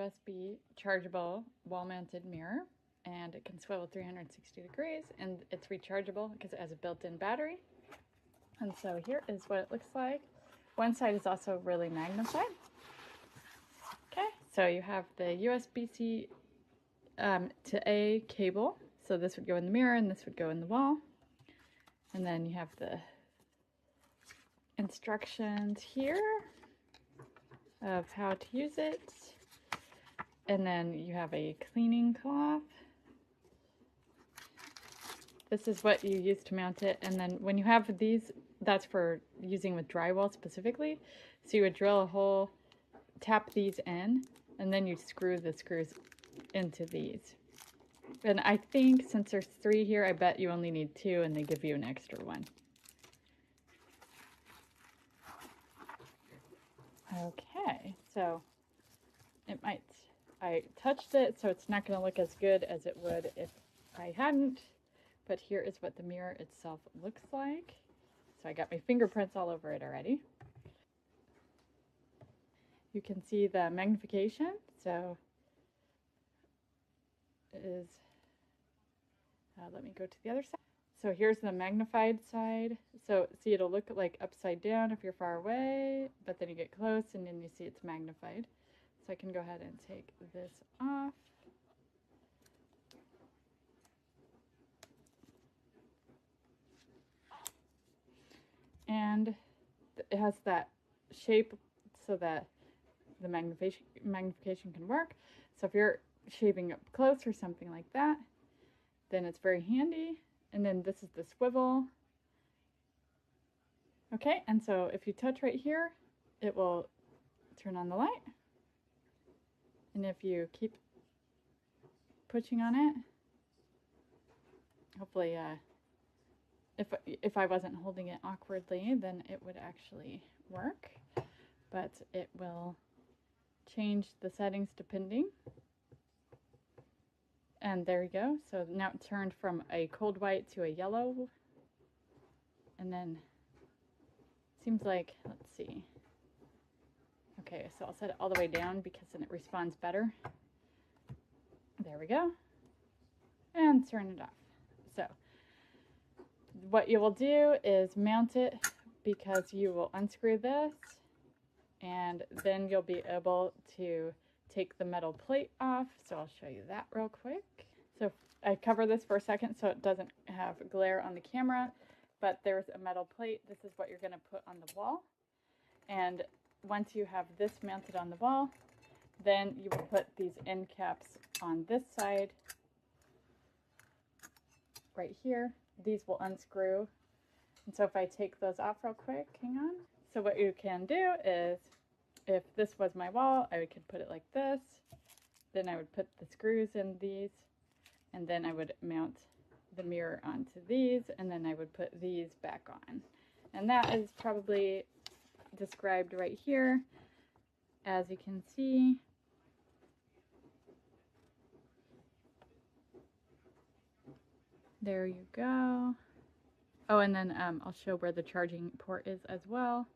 USB chargeable wall-mounted mirror, and it can swivel 360 degrees, and it's rechargeable because it has a built-in battery. And so here is what it looks like. One side is also really magnified. Okay, so you have the USB-C to A cable. So this would go in the mirror and this would go in the wall. And then you have the instructions here of how to use it. And then you have a cleaning cloth. This is what you use to mount it. And then when you have these, that's for using with drywall specifically. So you would drill a hole, tap these in, and then you screw the screws into these. And I think since there's 3 here, I bet you only need 2 and they give you an extra one. Okay, so it might, I touched it, so it's not going to look as good as it would if I hadn't, but here is what the mirror itself looks like. So I got my fingerprints all over it already. You can see the magnification, so it is, let me go to the other side. So here's the magnified side. So see, it'll look like upside down if you're far away, but then you get close and then you see it's magnified. So I can go ahead and take this off. And it has that shape so that the magnification can work. So if you're shaving up close or something like that, then it's very handy. And then this is the swivel. Okay, and so if you touch right here, it will turn on the light. And if you keep pushing on it, hopefully, if I wasn't holding it awkwardly, then it would actually work. But it will change the settings depending. And there you go. So now it turned from a cold white to a yellow. And then seems like, let's see. Okay, so I'll set it all the way down because then it responds better. There we go. And turn it off. So what you will do is mount it, because you will unscrew this and then you'll be able to take the metal plate off. So I'll show you that real quick. So I cover this for a second so it doesn't have glare on the camera, but there's a metal plate. This is what you're going to put on the wall. And once you have this mounted on the wall, then you will put these end caps on this side right here. These will unscrew. And so if I take those off real quick, hang on. So what you can do is, if this was my wall, I could put it like this. Then I would put the screws in these, and then I would mount the mirror onto these, and then I would put these back on. And that is probably described right here. As you can see, there you go. Oh, and then I'll show where the charging port is as well.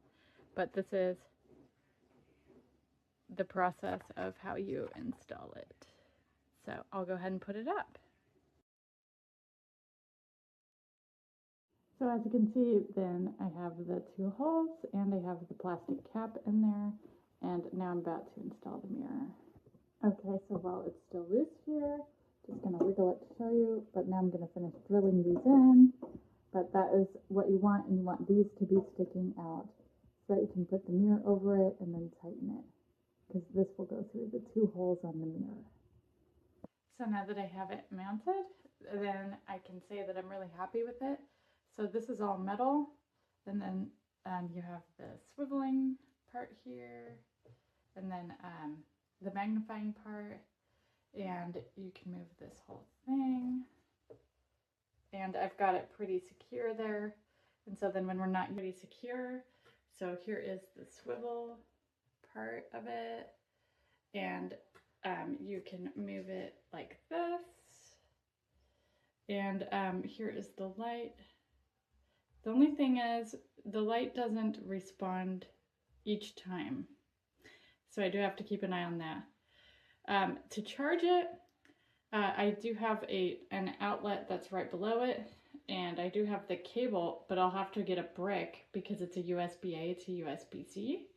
But this is the process of how you install it. So I'll go ahead and put it up. So as you can see, then I have the 2 holes and I have the plastic cap in there. And now I'm about to install the mirror. Okay, so while it's still loose here, just going to wiggle it to show you, but now I'm going to finish drilling these in. But that is what you want, and you want these to be sticking out so that you can put the mirror over it and then tighten it, because this will go through the 2 holes on the mirror. So now that I have it mounted, then I can say that I'm really happy with it. So this is all metal, and then you have the swiveling part here, and then the magnifying part, and you can move this whole thing. And I've got it pretty secure there. And so then when we're not pretty secure, so here is the swivel part of it. And you can move it like this. And here is the light. The only thing is the light doesn't respond each time. So I do have to keep an eye on that. To charge it, I do have an outlet that's right below it, and I do have the cable, but I'll have to get a brick because it's a USB-A to USB-C.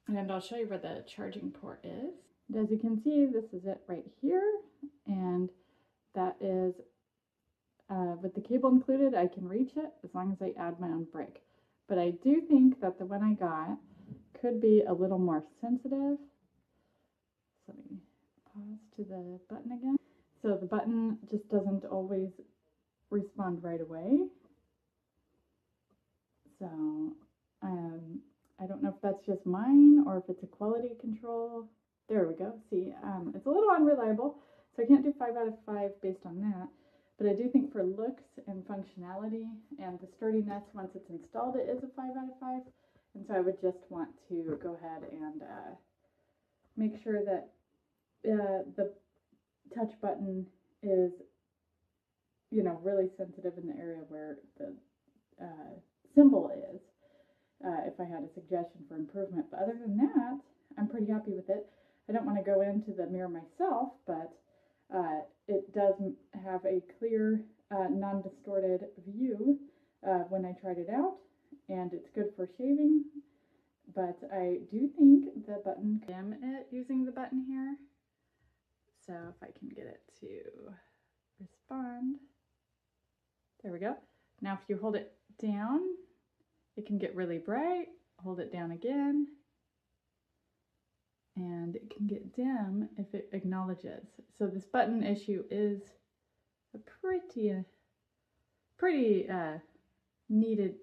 And I'll show you where the charging port is. And as you can see, this is it right here, and that is, with the cable included, I can reach it as long as I add my own brick. But I do think that the one I got could be a little more sensitive. So let me pause to the button again. So the button just doesn't always respond right away. So I don't know if that's just mine or if it's a quality control. There we go. See, it's a little unreliable, so I can't do 5 out of 5 based on that. But I do think for looks and functionality and the sturdiness, once it's installed, it is a 5 out of 5. And so I would just want to go ahead and make sure that the touch button is, you know, really sensitive in the area where the symbol is. If I had a suggestion for improvement. But other than that, I'm pretty happy with it. I don't want to go into the mirror myself, but it does have a clear, non-distorted view when I tried it out, and it's good for shaving. But I do think the button can dim it using the button here. So if I can get it to respond. There we go. Now if you hold it down, it can get really bright. Hold it down again, and it can get dim if it acknowledges. So this button issue is a pretty needed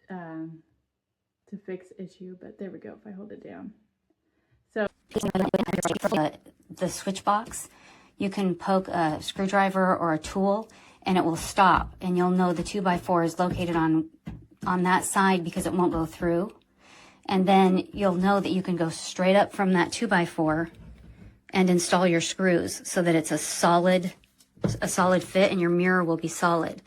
to fix issue, but there we go. If I hold it down, so the switch box, you can poke a screwdriver or a tool, and it will stop, and you'll know the 2x4 is located on that side because it won't go through. And then you'll know that you can go straight up from that 2x4 and install your screws so that it's a solid fit and your mirror will be solid.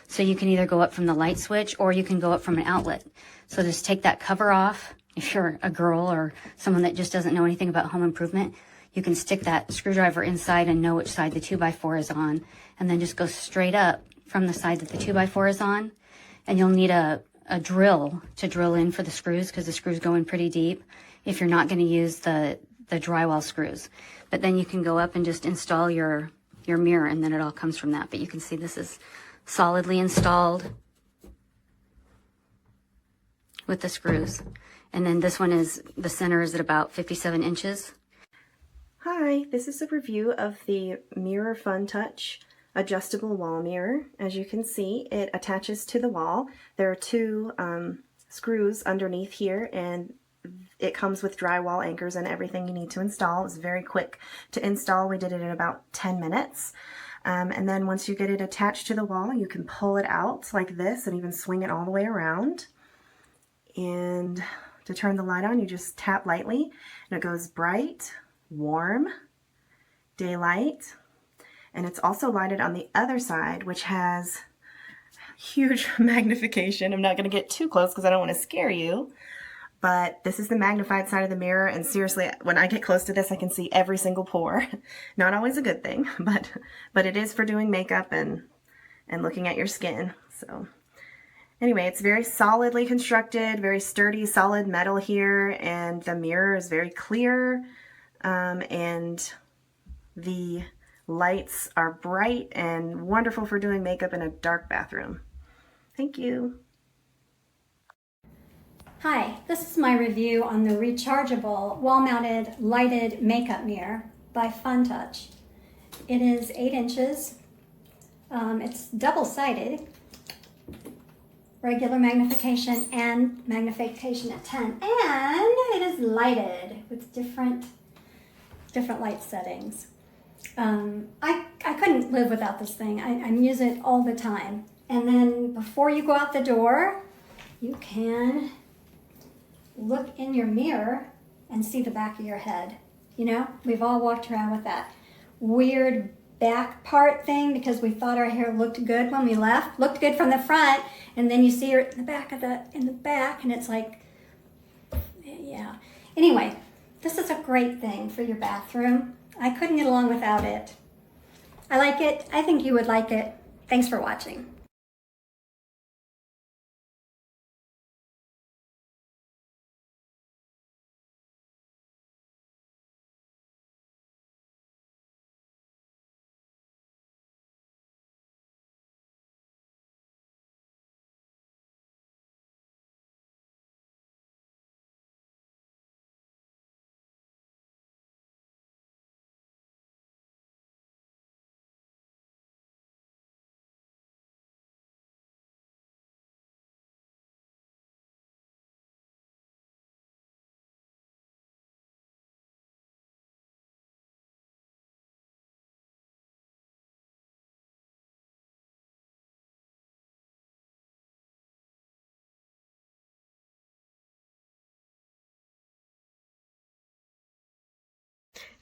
So you can either go up from the light switch or you can go up from an outlet. So just take that cover off. If you're a girl or someone that just doesn't know anything about home improvement, you can stick that screwdriver inside and know which side the 2x4 is on, and then just go straight up from the side that the 2x4 is on. And you'll need a drill to drill in for the screws because the screws go in pretty deep if you're not going to use the drywall screws. But then you can go up and just install your mirror, and then it all comes from that. But you can see this is solidly installed with the screws. And then this one is, the center is at about 57 inches. Hi, this is a review of the Mirror FUNTOUCH adjustable wall mirror. As you can see, it attaches to the wall. There are two screws underneath here, and it comes with drywall anchors and everything you need to install. It's very quick to install. We did it in about 10 minutes. And then once you get it attached to the wall, you can pull it out like this and even swing it all the way around. And to turn the light on, you just tap lightly, and it goes bright, warm, daylight. And it's also lighted on the other side, which has huge magnification. I'm not going to get too close because I don't want to scare you. But this is the magnified side of the mirror, and seriously, when I get close to this, I can see every single pore. Not always a good thing, but it is for doing makeup and looking at your skin. So anyway, it's very solidly constructed, very sturdy, solid metal here, and the mirror is very clear, and the lights are bright and wonderful for doing makeup in a dark bathroom. Thank you. Hi, this is my review on the rechargeable wall-mounted lighted makeup mirror by FUNTOUCH. It is 8 inches. It's double-sided, regular magnification and magnification at 10, and it is lighted with different light settings. I couldn't live without this thing. I use it all the time. And then before you go out the door, you can look in your mirror and see the back of your head. You know, we've all walked around with that weird back part thing because we thought our hair looked good when we left, looked good from the front, and then you see her in the back, and it's like, yeah. Anyway, This is a great thing for your bathroom. I couldn't get along without it. I like it. I think you would like it. Thanks for watching.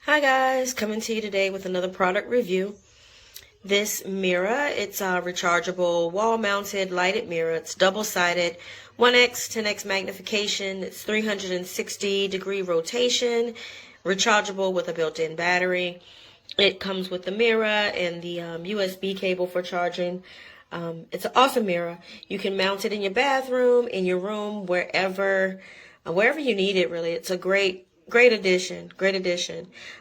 Hi guys, coming to you today with another product review. This mirror, it's a rechargeable wall-mounted lighted mirror. It's double-sided, 1x 10x magnification. It's 360-degree rotation, rechargeable with a built-in battery. It comes with the mirror and the USB cable for charging. It's an awesome mirror. You can mount it in your bathroom, in your room, wherever you need it, really. It's a great addition.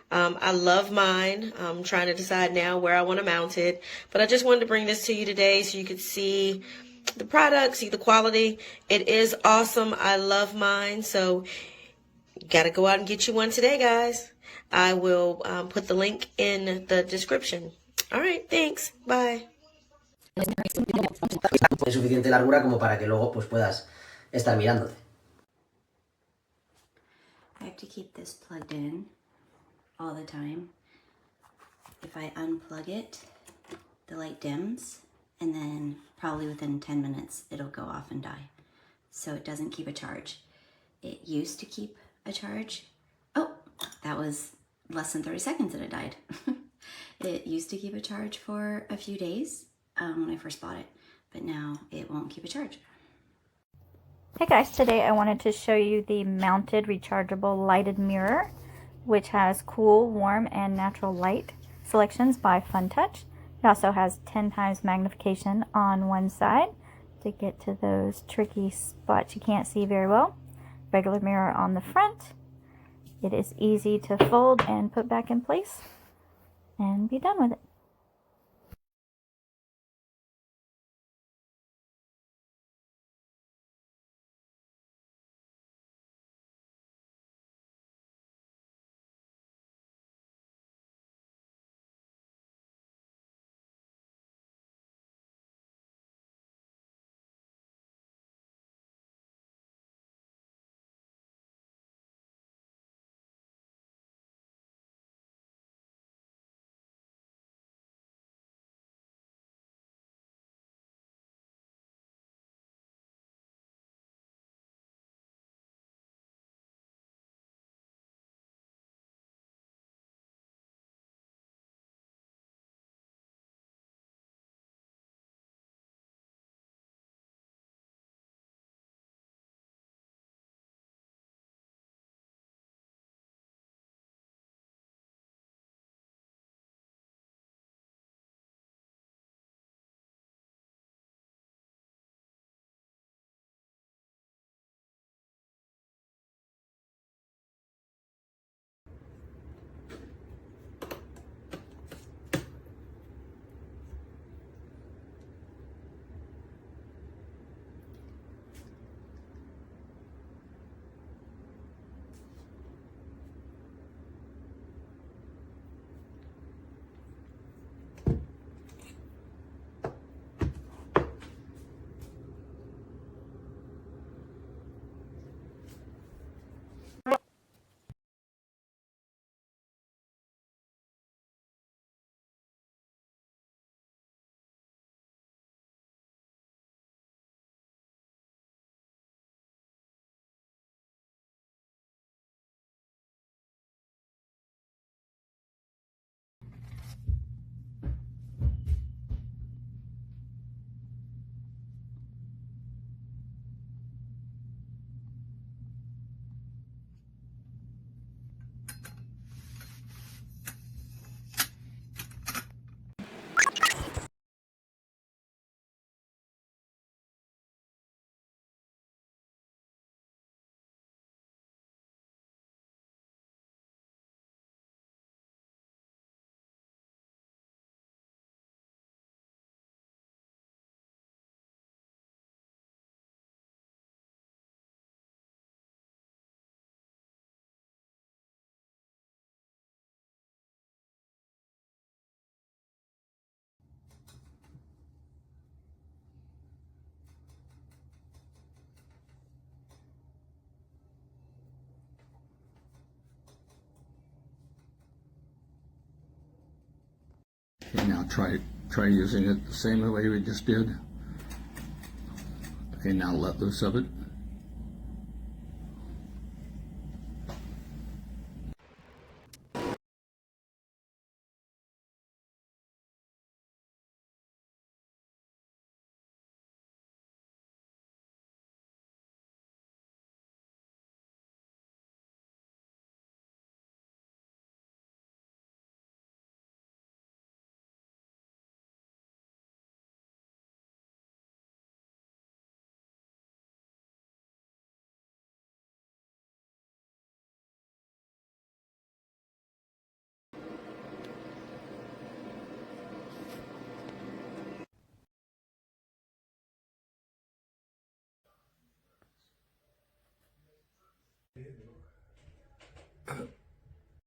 I love mine. I'm trying to decide now where I want to mount it, but I just wanted to bring this to you today so you could see the product, see the quality. It is awesome. I love mine, so gotta go out and get you one today, guys. I will put the link in the description. All right, thanks. Bye. Es suficiente largura como para que luego pues puedas estar mirándote. I have to keep this plugged in all the time. If I unplug it, the light dims, and then probably within 10 minutes it'll go off and die. So it doesn't keep a charge. It used to keep a charge. Oh, that was less than 30 seconds that it died. It used to keep a charge for a few days when I first bought it, but now it won't keep a charge. Hey guys, today I wanted to show you the mounted rechargeable lighted mirror, which has cool, warm, and natural light selections by FUNTOUCH. It also has 10 times magnification on one side to get to those tricky spots you can't see very well. Regular mirror on the front. It is easy to fold and put back in place and be done with it. Okay, now try using it the same way we just did. Okay, now let loose of it.